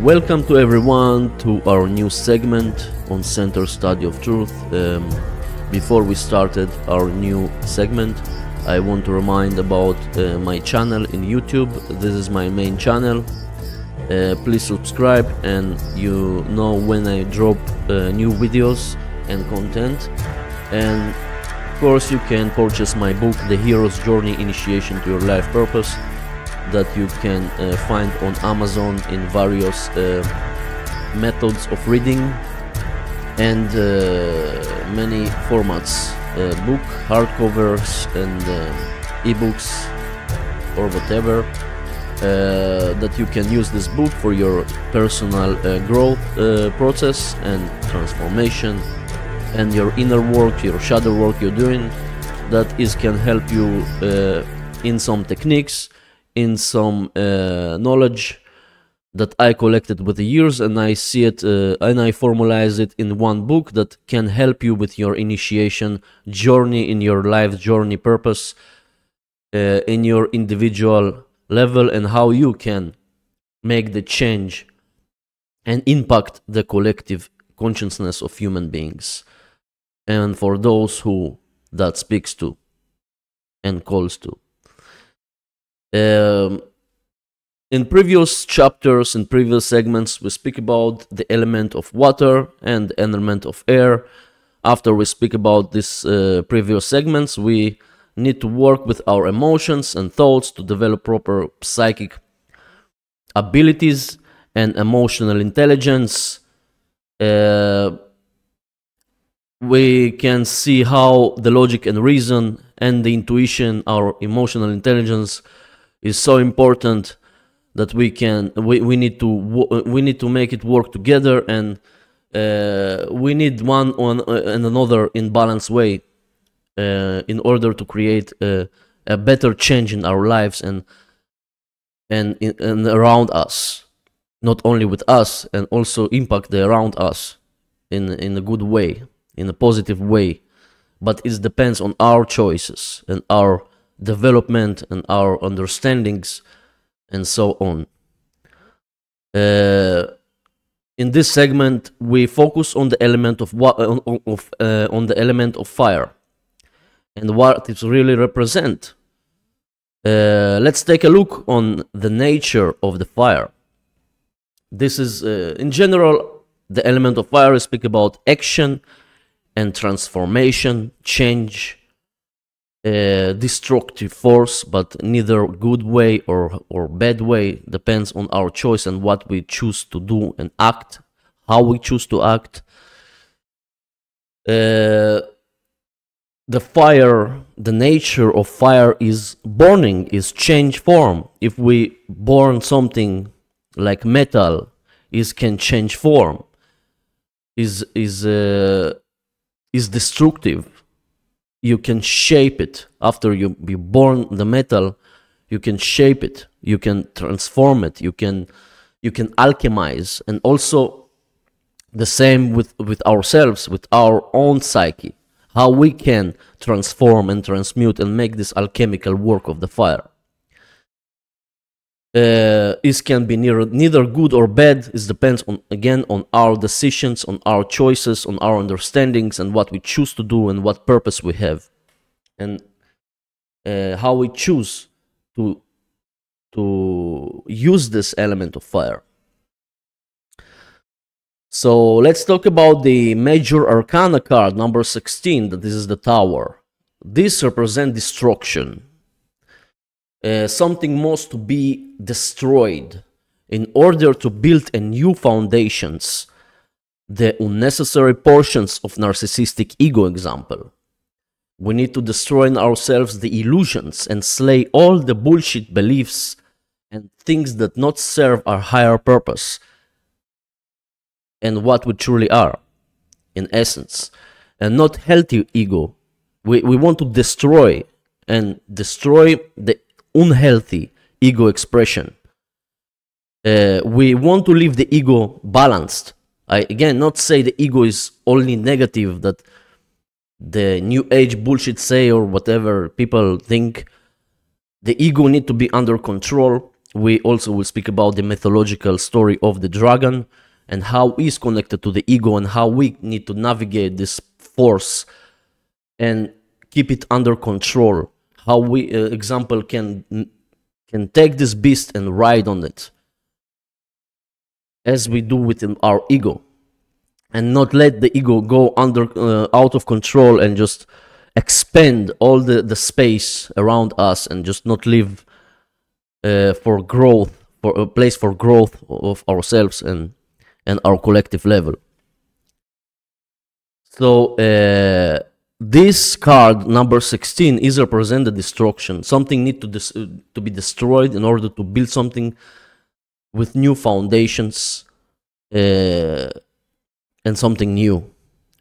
Welcome to everyone to our new segment on Center Study of Truth. Before we started our new segment, I want to remind about my channel in YouTube. This is my main channel. Please subscribe and you know when I drop new videos and content. And of course you can purchase my book, The Hero's Journey Initiation to Your Life Purpose, that you can find on Amazon in various methods of reading and many formats, book, hardcovers and ebooks or whatever, that you can use this book for your personal growth process and transformation and your inner work, your shadow work you're doing, that can help you in some techniques, in some knowledge that I collected with the years, and I see it and I formalize it in one book that can help you with your initiation journey, in your life journey purpose, in your individual level, and how you can make the change and impact the collective consciousness of human beings, and for those who that speaks to and calls to. In previous chapters, in previous segments, we speak about the element of water and the element of air. After we speak about these previous segments, we need to work with our emotions and thoughts to develop proper psychic abilities and emotional intelligence. We can see how the logic and reason and the intuition, our emotional intelligence, is so important that we need to make it work together, and we need one on and another in balanced way in order to create a better change in our lives and around us, not only with us, and also impact the around us in a good way, in a positive way. But it depends on our choices and our development and our understandings and so on. In this segment, we focus on the element of on the element of fire and what it really represents. Let's take a look on the nature of the fire. This is, in general, the element of fire. Speak about action and transformation, change, destructive force, but neither good way or bad way. Depends on our choice and what we choose to do and act, how we choose to act. The fire, the nature of fire is burning, is change form. If we burn something like metal, it can change form, is destructive. You can shape it. After you burn the metal, you can shape it, you can transform it, you can alchemize. And also the same with ourselves, with our own psyche, how we can transform and transmute and make this alchemical work of the fire. It can be neither good or bad. It depends on, again, on our decisions, on our choices, on our understandings, and what we choose to do and what purpose we have, and how we choose to use this element of fire. So let's talk about the major arcana card, number 16. That this is the Tower. This represents destruction. Something must to be destroyed in order to build a new foundations. The unnecessary portions of narcissistic ego example. We need to destroy in ourselves the illusions and slay all the bullshit beliefs and things that not serve our higher purpose and what we truly are, in essence, and not healthy ego. We want to destroy the unhealthy ego expression. We want to leave the ego balanced. I again not say the ego is only negative, that the new age bullshit say or whatever people think. The ego need to be under control. we also will speak about the mythological story of the dragon and how he's connected to the ego and how we need to navigate this force and keep it under control. How we, example, can take this beast and ride on it, as we do within our ego, and not let the ego go out of control and just expand all the space around us and just not live for growth, for a place for growth of ourselves and our collective level. So this card number 16 is represent the destruction. Something need to be destroyed in order to build something with new foundations and something new.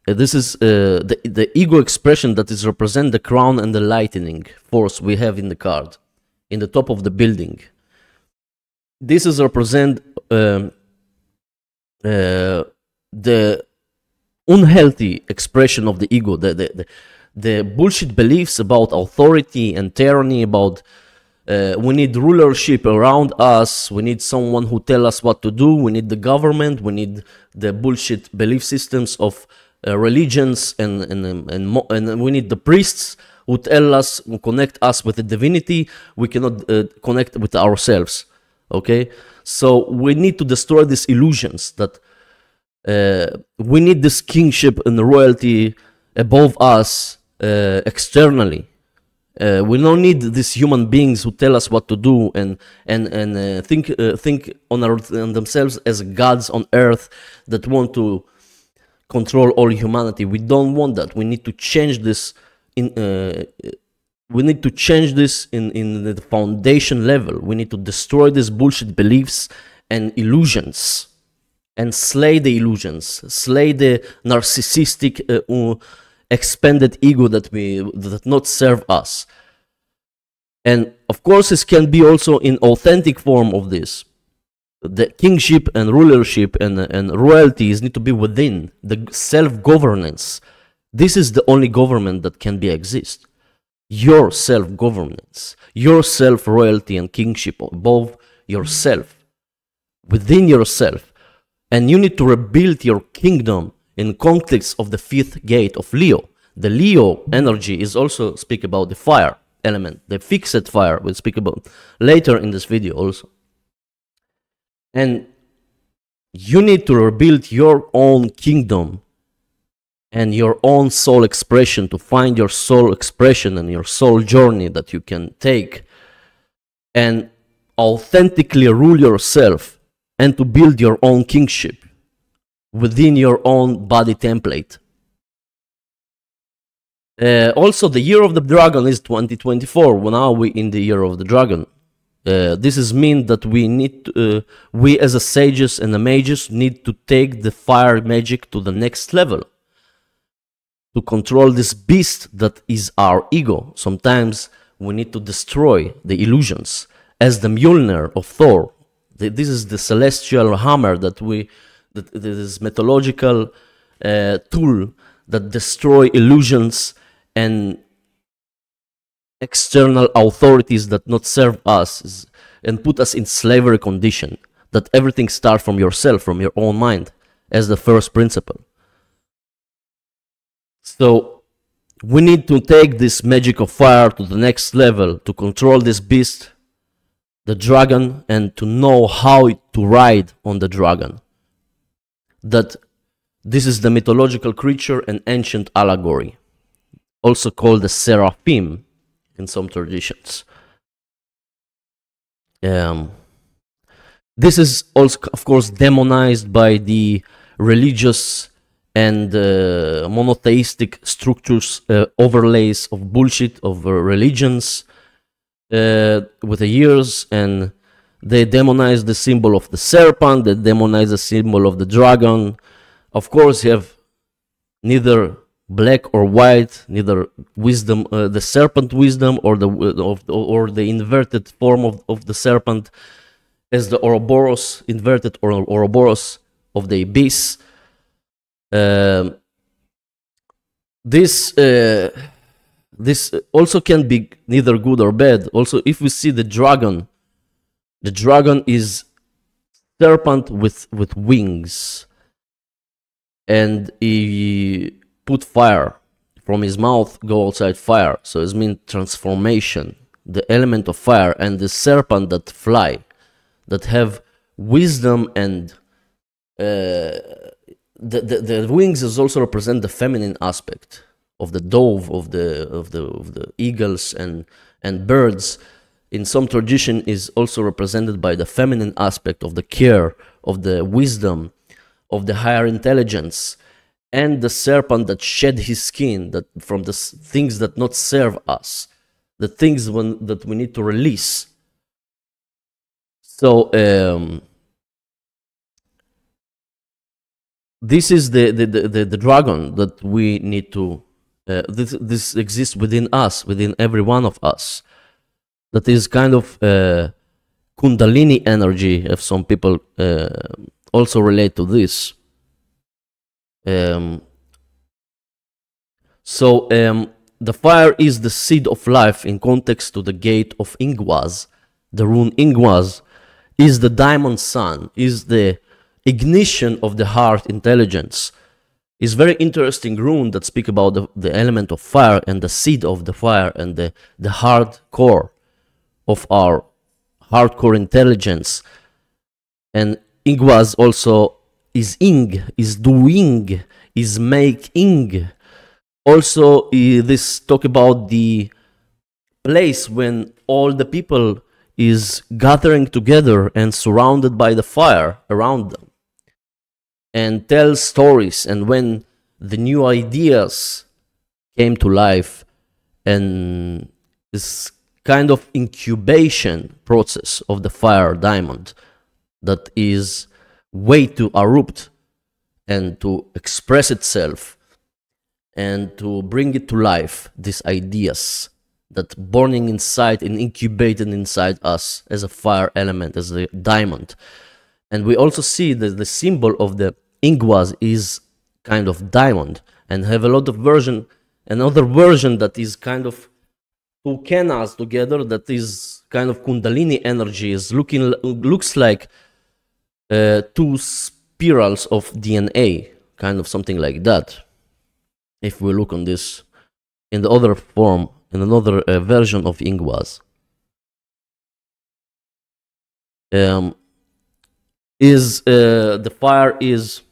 This is the ego expression that is represent the crown and the lightning force we have in the card, in the top of the building. This is represent the unhealthy expression of the ego, the bullshit beliefs about authority and tyranny, about we need rulership around us, we need someone who tell us what to do, we need the government, we need the bullshit belief systems of religions, and we need the priests who tell us, who connect us with the divinity. We cannot connect with ourselves. Okay, so we need to destroy these illusions that we need this kingship and royalty above us externally. We don't need these human beings who tell us what to do and think on themselves as gods on earth that want to control all humanity. We don't want that. We need to change this in the foundation level. We need to destroy these bullshit beliefs and illusions and slay the illusions, slay the narcissistic expanded ego that not serve us. And of course this can be also in authentic form of this. The kingship and rulership and royalties need to be within the self-governance. This is the only government that can be exist. Your self-governance, your self-royalty and kingship above yourself, within yourself. And you need to rebuild your kingdom in context of the fifth gate of Leo. The Leo energy is also speak about the fire element, the fixed fire we'll speak about later in this video also. And you need to rebuild your own kingdom and your own soul expression, to find your soul expression and your soul journey that you can take and authentically rule yourself and to build your own kingship within your own body template. Also, the year of the dragon is 2024. Now we in the year of the dragon. This is mean that we need we as a sages and the mages need to take the fire magic to the next level, to control this beast that is our ego. Sometimes we need to destroy the illusions, as the Mjolnir of Thor. This is the celestial hammer that is mythological tool that destroy illusions and external authorities that not serve us and put us in slavery condition. That everything starts from yourself, from your own mind, as the first principle. So we need to take this magic of fire to the next level, to control this beast, the dragon, and to know how to ride on the dragon. That this is the mythological creature and ancient allegory, also called the seraphim in some traditions. This is also, of course, demonized by the religious and monotheistic structures, overlays of bullshit of religions with the years, and they demonize the symbol of the serpent, they demonize the symbol of the dragon. Of course, you have neither black or white, neither wisdom, the serpent wisdom, or the inverted form of the serpent, as the Ouroboros, inverted or Ouroboros of the abyss. This also can be neither good or bad. Also, if we see the dragon The dragon is serpent with wings, and he put fire from his mouth, go outside fire. So it means transformation, the element of fire, and the serpent that fly, that have wisdom, and the wings is also represent the feminine aspect of the dove, of the eagles and birds. In some tradition is also represented by the feminine aspect of the care, of the wisdom, of the higher intelligence, and the serpent that shed his skin, that from the things that not serve us, the things that we need to release. So this is the dragon that we need to. This exists within us, within every one of us. That is kind of Kundalini energy, if some people also relate to this. The fire is the seed of life in context to the gate of Ingwaz. The rune Ingwaz is the diamond sun, is the ignition of the heart intelligence. It's very interesting rune that speak about the element of fire and the seed of the fire and the hard core of our hardcore intelligence. And Ingwaz also is ing, is doing, is making. Also, this talk about the place when all the people is gathering together and surrounded by the fire around them, and tell stories, and when the new ideas came to life, and this kind of incubation process of the fire diamond that is way to erupt and to express itself and to bring it to life, these ideas that burning inside and incubated inside us as a fire element, as a diamond. And we also see that the symbol of the Ingwaz is kind of diamond, and have a lot of version, another version that is kind of two kenas together, that is kind of Kundalini energy, is looks like two spirals of DNA, kind of something like that. If we look on this in the other form, in another version of Ingwaz, the fire is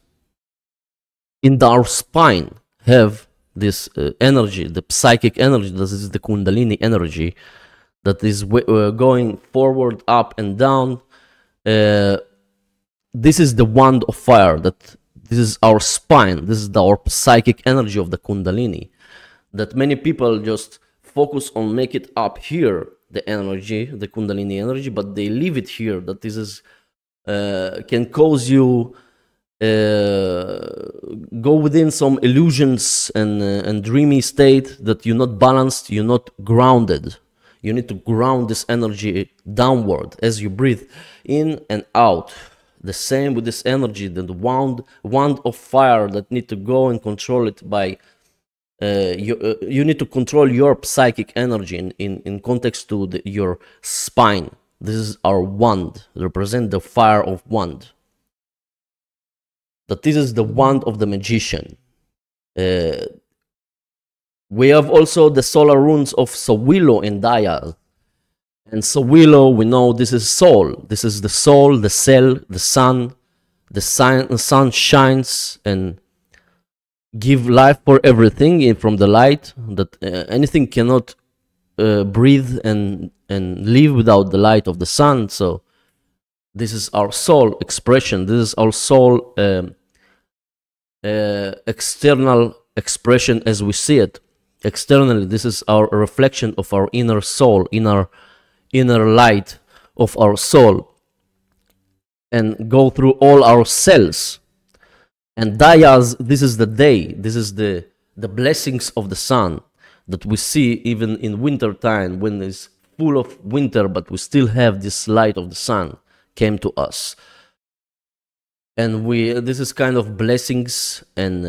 in our spine, have this energy, the psychic energy, this is the Kundalini energy that is going forward, up and down. This is the wand of fire, that this is our spine, this is our psychic energy of the Kundalini, that many people just focus on make it up here, the energy, the Kundalini energy, but they leave it here, that this is can cause you go within some illusions and dreamy state, that you're not balanced, you're not grounded. You need to ground this energy downward as you breathe in and out. The same with this energy, the wand of fire that need to go and control it by you need to control your psychic energy in context to your spine. This is our wand, represent the fire of wand. That this is the wand of the magician. We have also the solar runes of Sowilo and Daya. And Sowilo, we know this is soul. This is the soul, the cell, the sun. The sun shines and give life for everything from the light. That anything cannot breathe and live without the light of the sun. So this is our soul expression. This is our soul external expression as we see it. Externally, this is our reflection of our inner soul, inner light of our soul, and go through all our cells. And Dayas, this is the day, this is the blessings of the sun that we see even in winter time, when it's full of winter, but we still have this light of the sun came to us. And this is kind of blessings, and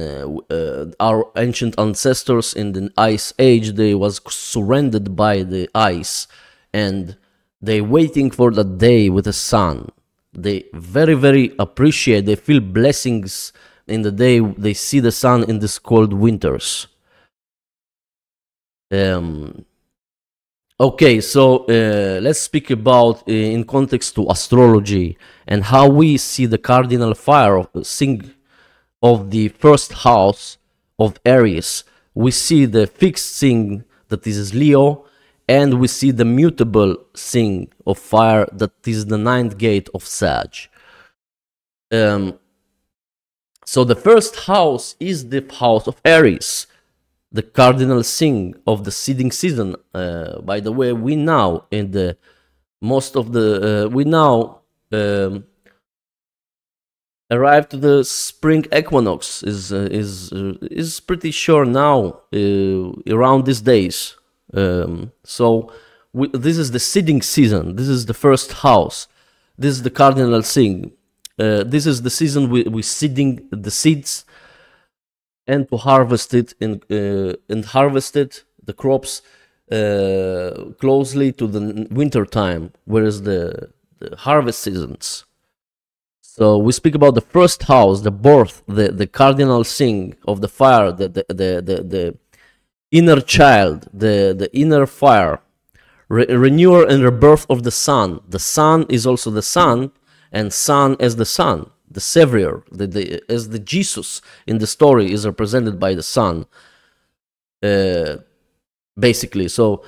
our ancient ancestors in the ice age, they was surrendered by the ice, and They waiting for the day with the sun. They very appreciate, they feel blessings in the day they see the sun in these cold winters. Okay, so let's speak about in context to astrology and how we see the cardinal fire of the first house of Aries. We see the fixed sign that is Leo, and we see the mutable sign of fire that is the ninth gate of Sag. So the first house is the house of Aries, the cardinal sign of the seeding season. By the way, we now in the most of the we now arrive to the spring equinox is pretty sure now around these days. So this is the seeding season. This is the first house. This is the cardinal sign. This is the season we seeding the seeds and to harvest it and harvest it the crops closely to the winter time, whereas the harvest seasons. So we speak about the first house, the birth, the cardinal sign of the fire, the inner child, the inner fire, renewal and rebirth of the sun. The sun is also the sun, and sun as the sun, the Savior, as the Jesus in the story is represented by the sun. Basically, so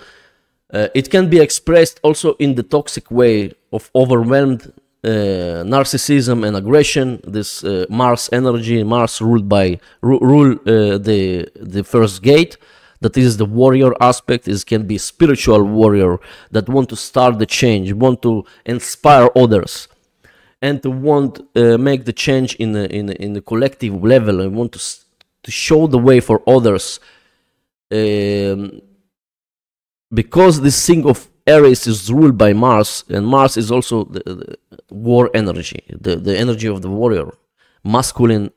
it can be expressed also in the toxic way of overwhelmed narcissism and aggression. This Mars energy, Mars ruled by the first gate. That is the warrior aspect. It can be spiritual warrior that want to start the change, want to inspire others, and to want make the change in the collective level, and want to show the way for others. Because this thing of Aries is ruled by Mars, and Mars is also the war energy, the energy of the warrior, masculine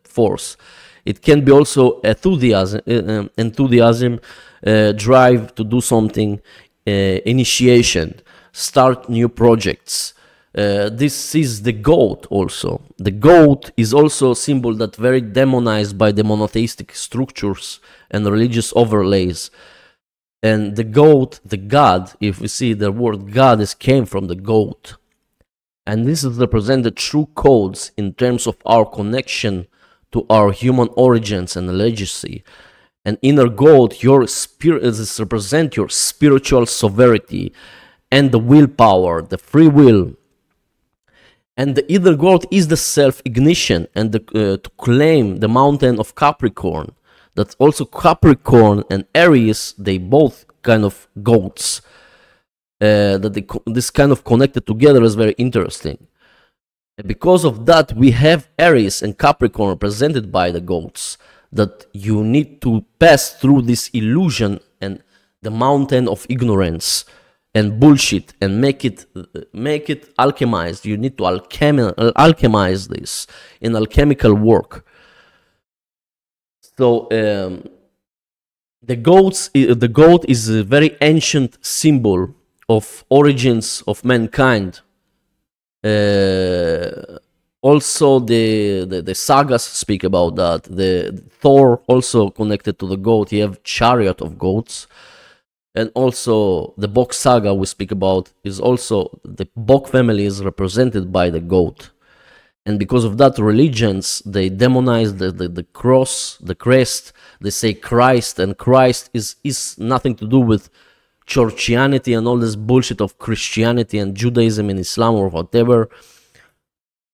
force. It can be also enthusiasm, drive to do something, initiation, start new projects. This is the goat also. The goat is also a symbol that very demonized by the monotheistic structures and religious overlays. And the goat, the god, if we see the word god came from the goat. And this is represent the true codes in terms of our connection to our human origins and legacy. An inner goat, your spirit, is represent your spiritual sovereignty and the willpower, the free will. And the inner goat is the self-ignition and to claim the mountain of Capricorn. That's also Capricorn and Aries, they both kind of goats. This kind of connected together is very interesting. And because of that, we have Aries and Capricorn represented by the goats, that you need to pass through this illusion and the mountain of ignorance and bullshit and make it alchemized. You need to alchemize this in alchemical work. So the goat is a very ancient symbol of origins of mankind. Also the sagas speak about that. The Thor also connected to the goat. You have chariot of goats. And also the Bok saga we speak about is also, the Bok family is represented by the goat. And because of that, religions, they demonize the cross, the crest. They say Christ, and Christ is nothing to do with churchianity and all this bullshit of Christianity and Judaism and Islam or whatever.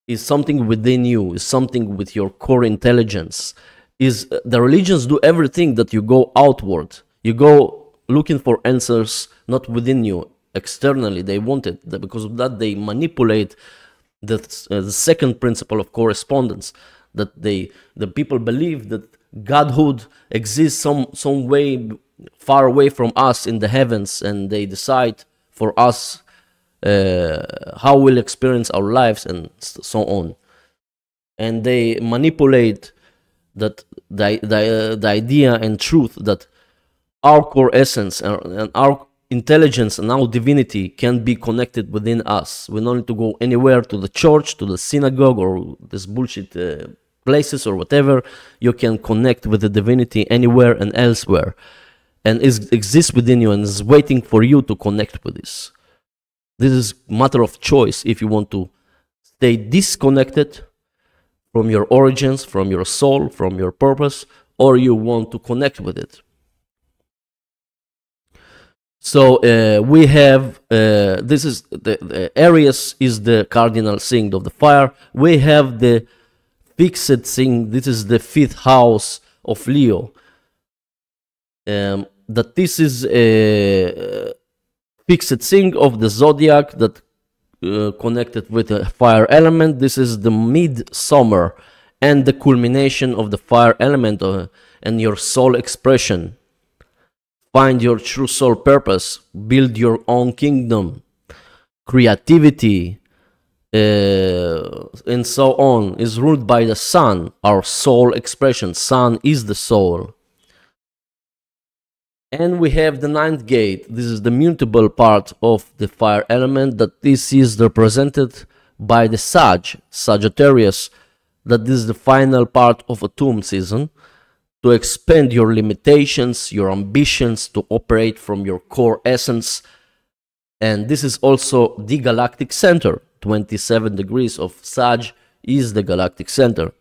Is something within you, is something with your core intelligence. Is the religions do everything that you go outward. You go looking for answers not within you, externally. They want it. Because of that, they manipulate the second principle of correspondence, that the people believe that Godhood exists some way far away from us in the heavens, and they decide for us how we'll experience our lives and so on. And they manipulate that the idea and truth that our core essence and our intelligence and our divinity can be connected within us. We don't need to go anywhere, to the church, to the synagogue, or this bullshit places or whatever. You can connect with the divinity anywhere and elsewhere, and it exists within you and is waiting for you to connect with this. This is a matter of choice if you want to stay disconnected from your origins, from your soul, from your purpose, or you want to connect with it. So we have, this is the Aries is the cardinal sign of the fire. We have the fixed sign, this is the 5th house of Leo. That this is a fixed sign of the zodiac that connected with the fire element. This is the midsummer and the culmination of the fire element and your soul expression. Find your true soul purpose, build your own kingdom, creativity, and so on, is ruled by the sun, our soul expression. Sun is the soul. And we have the 9th gate. This is the mutable part of the fire element, that this is represented by the Sagittarius, that this is the final part of autumn season, to expand your limitations, your ambitions, to operate from your core essence. And this is also the galactic center. 27 degrees of Sag is the galactic center.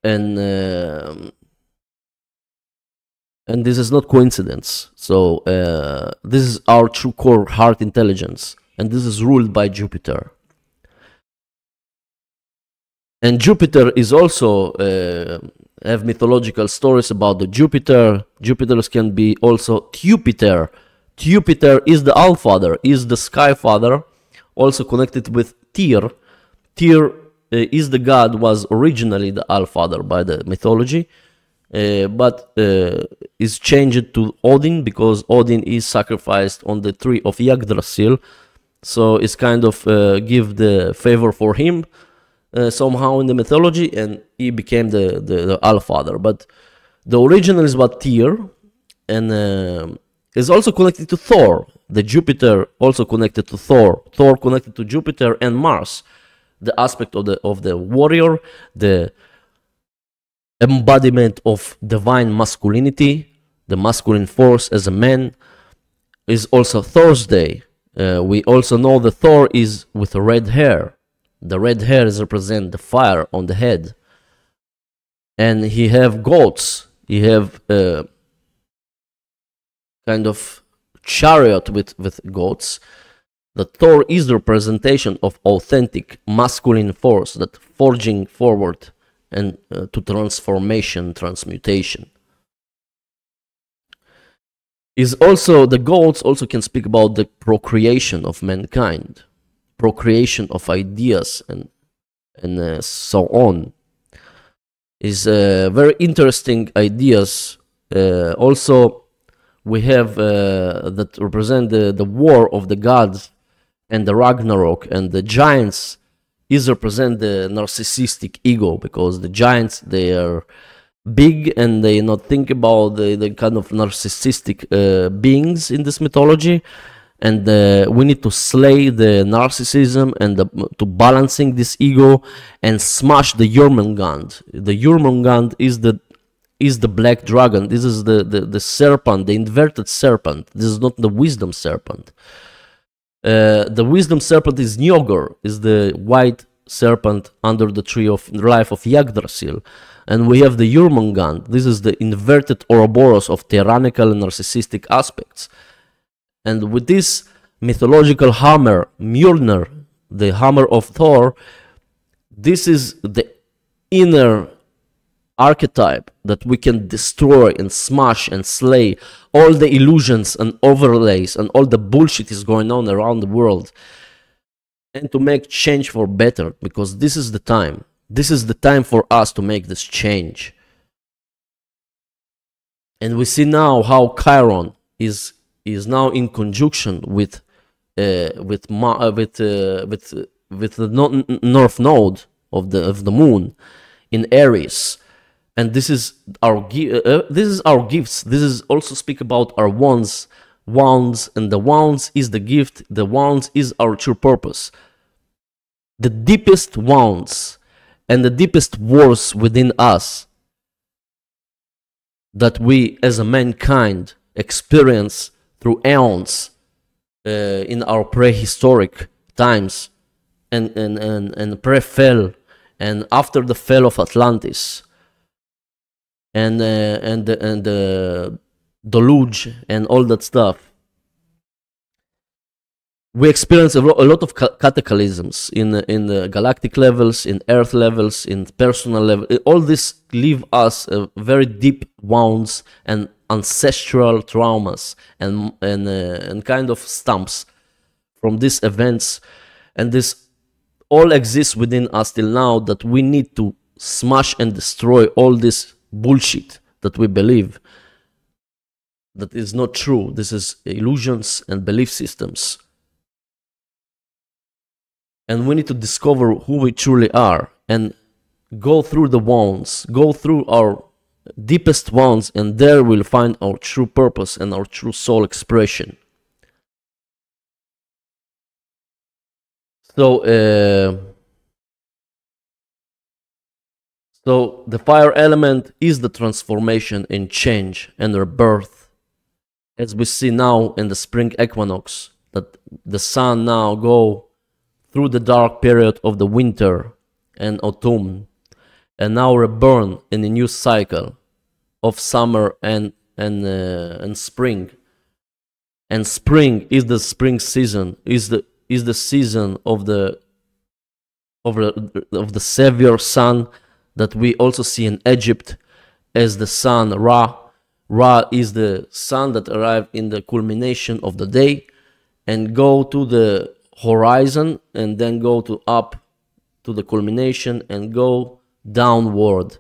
And this is not coincidence. So this is our true core heart intelligence, and this is ruled by Jupiter. And Jupiter is also have mythological stories about the Jupiter. Jupiters can be also Jupiter. Jupiter is the Allfather, is the Sky Father, also connected with Tyr. Tyr is the god, was originally the Allfather by the mythology, but is changed to Odin because Odin is sacrificed on the tree of Yggdrasil. So it's kind of give the favor for him. Somehow in the mythology, and he became the Allfather. But the original is about Tyr, and is also connected to Thor. The Jupiter also connected to Thor. Thor connected to Jupiter and Mars. The aspect of the warrior, the embodiment of divine masculinity, the masculine force as a man, is also Thursday. We also know that Thor is with red hair. The red hairs represent the fire on the head. And he have goats. He have kind of chariot with goats. The Thor is the representation of authentic masculine force that forging forward and to transformation, transmutation. Is also, the goats also can speak about the procreation of mankind. Procreation of ideas and so on, is very interesting ideas. Also, we have that represent the war of the gods and the Ragnarok, and the giants is represent the narcissistic ego, because the giants, they are big and they not think about the kind of narcissistic beings in this mythology. And we need to slay the narcissism and to balancing this ego and smash the Jormungand. The Jormungand is the black dragon. This is the serpent, the inverted serpent. This is not the wisdom serpent. The wisdom serpent is Njogr, is the white serpent under the tree of life of Yggdrasil. And we have the Jormungand. This is the inverted Ouroboros of tyrannical and narcissistic aspects. And with this mythological hammer, Mjolnir, the hammer of Thor, this is the inner archetype that we can destroy and smash and slay all the illusions and overlays and all the bullshit is going on around the world, and to make change for better, because this is the time. This is the time for us to make this change. And we see now how Chiron is now in conjunction with the north node of the moon in Aries, and this is our gifts. This is also speak about our wands, wounds, and the wounds is the gift, the wounds is our true purpose. The deepest wounds and the deepest wars within us that we as a mankind experience through aeons in our prehistoric times and pre-fall and after the fall of Atlantis and the deluge and all that stuff, we experience a lot of cataclysms in the galactic levels, in Earth levels, in personal level. All this leave us very deep wounds and ancestral traumas and kind of stumps from these events, and this all exists within us till now, that we need to smash and destroy all this bullshit that we believe that is not true. This is illusions and belief systems. And we need to discover who we truly are and go through the wounds, go through our deepest wounds, and there we'll find our true purpose and our true soul expression. So the fire element is the transformation and change and rebirth, as we see now in the spring equinox, that the sun now go through the dark period of the winter and autumn, and now reborn in a new cycle of summer and spring. And spring is the spring season, is the season of the savior sun that we also see in Egypt as the sun Ra. Ra is the sun that arrived in the culmination of the day and go to the horizon and then go to up to the culmination and go downward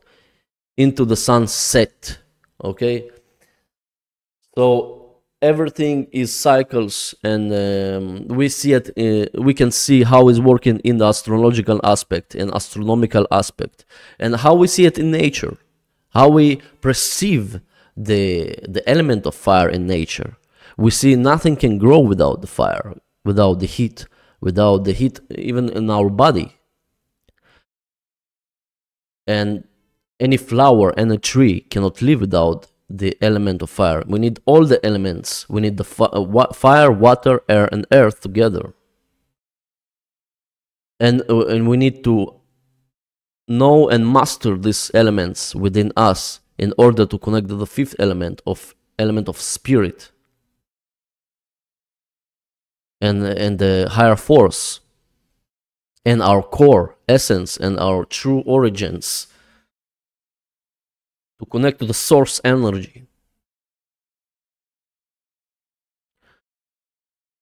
into the sunset. Okay, so everything is cycles, and we see it. We can see how it's working in the astrological aspect and astronomical aspect, and how we see it in nature, how we perceive the element of fire in nature. We see nothing can grow without the fire, without the heat even in our body. And any flower and a tree cannot live without the element of fire. We need all the elements. We need the fire, water, air, and earth together. And we need to know and master these elements within us in order to connect to the fifth element of spirit and the higher force and our core essence and our true origins, to connect to the source energy.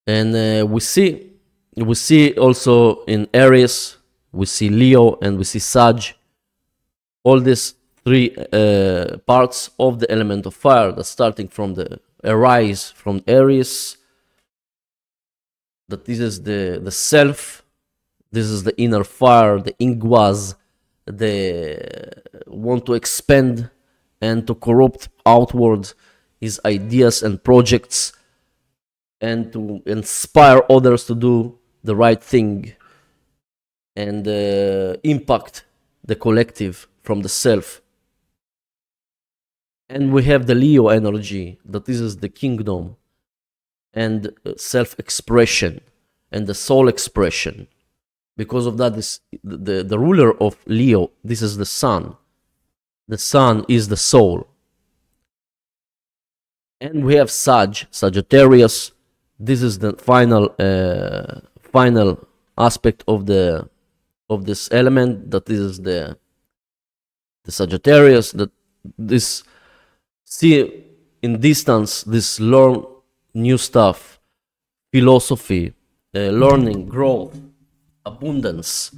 And we see also in Aries, we see Leo, and we see Sag, all these three parts of the element of fire, that starting from the arise from Aries, that this is the self, this is the inner fire, the ingwas, the want to expand and to corrupt outward his ideas and projects, and to inspire others to do the right thing and impact the collective from the self. And we have the Leo energy, that this is the kingdom and self-expression and the soul expression. Because of that, the ruler of Leo, this is the sun. The sun is the soul. And we have Sagittarius. This is the final aspect of this element, that this is the Sagittarius, that this see in distance, this learn new stuff, philosophy, learning, growth, abundance,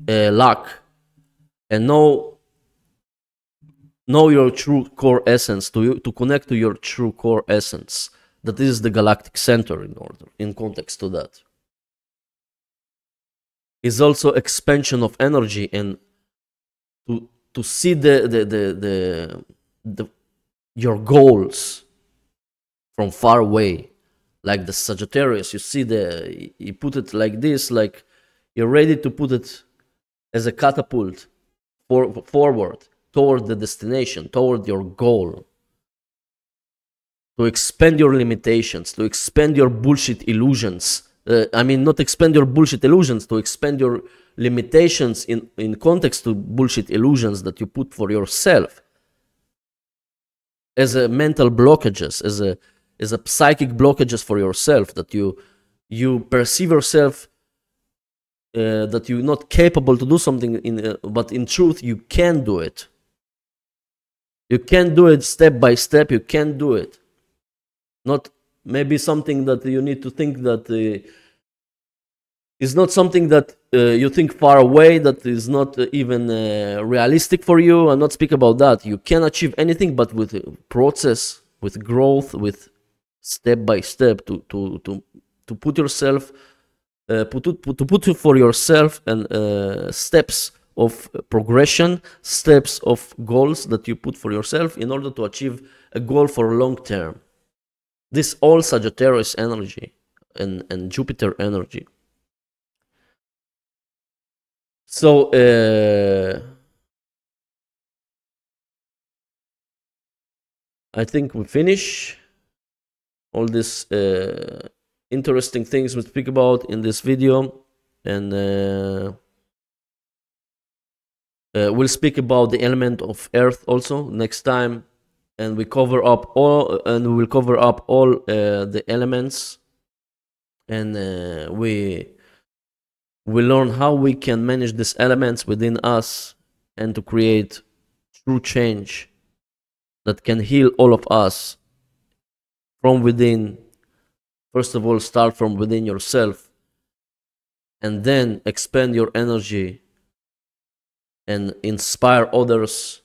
luck, and know your true core essence, to connect to your true core essence. That is the galactic center in context to that. Is also expansion of energy, and to see your goals from far away, like the Sagittarius. You see you put it like this, like you're ready to put it as a catapult forward toward the destination, toward your goal, to expand your limitations, to expand your bullshit illusions. I mean, not expand your bullshit illusions, to expand your limitations in context to bullshit illusions that you put for yourself as a mental blockages, as a psychic blockages for yourself, that you perceive yourself that you're not capable to do something, but in truth you can do it. You can do it step by step. You can do it. Not maybe something that you need to think that is not something that you think far away, that is not even realistic for you. I'm not speaking about that. You can achieve anything, but with process, with growth, with step by step, to put yourself, to put for yourself and steps of progression, steps of goals that you put for yourself in order to achieve a goal for long term. This all Sagittarius energy and Jupiter energy. So I think we finish all these interesting things we speak about in this video, and we'll speak about the element of Earth also next time, and we will cover up all the elements, and we learn how we can manage these elements within us and to create true change that can heal all of us from within. First of all, start from within yourself, and then expand your energy and inspire others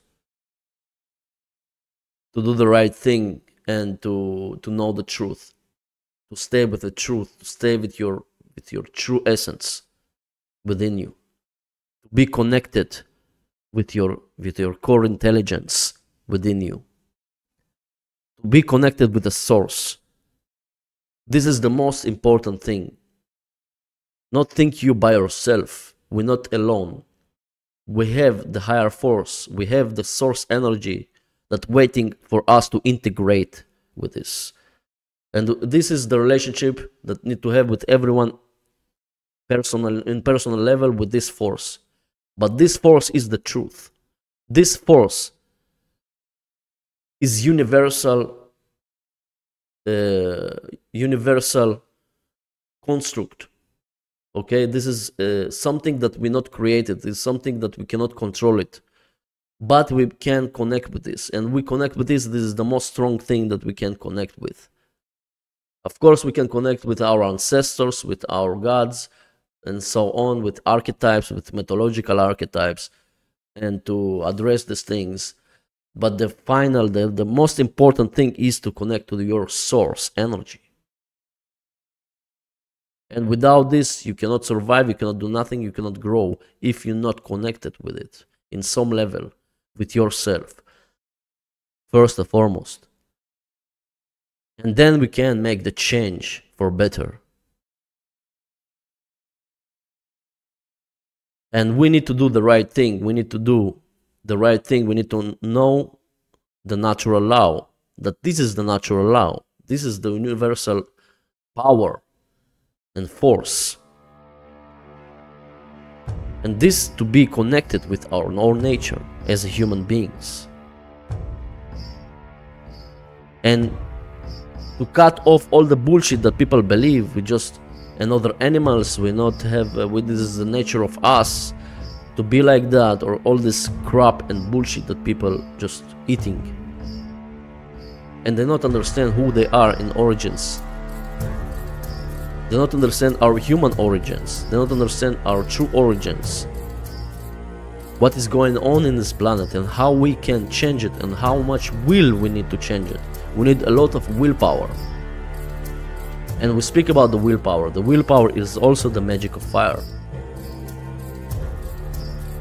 to do the right thing and to know the truth, to stay with the truth, to stay with your true essence within you, to be connected with your core intelligence within you, to be connected with the source. This is the most important thing. Not think you by yourself. We're not alone. We have the higher force. We have the source energy that's waiting for us to integrate with this. And this is the relationship that need to have with everyone in personal level with this force. But this force is the truth. This force is universal construct. Okay, this is something that we not created. It's something that we cannot control it, but we can connect with this, and we connect with this. This is the most strong thing that we can connect with. Of course, we can connect with our ancestors, with our gods, and so on, with archetypes, with mythological archetypes, and to address these things. But the most important thing is to connect to your source energy. And without this, you cannot survive, you cannot do nothing, you cannot grow if you're not connected with it in some level, with yourself, first and foremost. And then we can make the change for better. And we need to do the right thing. We need to do the right thing. We need to know the natural law, that this is the natural law. This is the universal power and force. And this to be connected with our nature as human beings. And to cut off all the bullshit that people believe we just another animals, we not have this is the nature of us to be like that, or all this crap and bullshit that people just eating, and they not understand who they are in origins. They not understand our human origins. They not understand our true origins, what is going on in this planet and how we can change it, and how much will we need to change it. We need a lot of willpower. And we speak about the willpower. The willpower is also the magic of fire.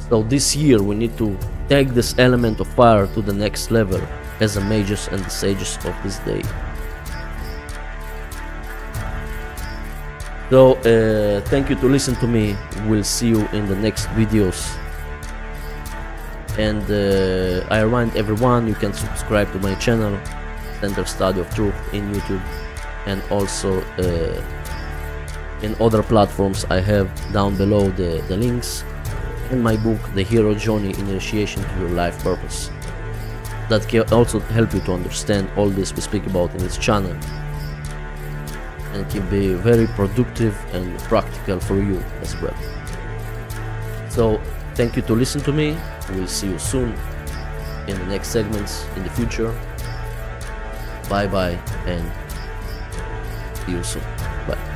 So this year we need to take this element of fire to the next level as the mages and the sages of this day. So thank you to listen to me. We'll see you in the next videos. And I remind everyone, you can subscribe to my channel, Center Study of Truth, in YouTube, and also in other platforms. I have down below the links, and my book, The Hero Journey: Initiation to Your Life Purpose, that can also help you to understand all this we speak about in this channel, and can be very productive and practical for you as well. So thank you to listen to me. We'll see you soon in the next segments in the future. Bye bye, and see you soon. Bye.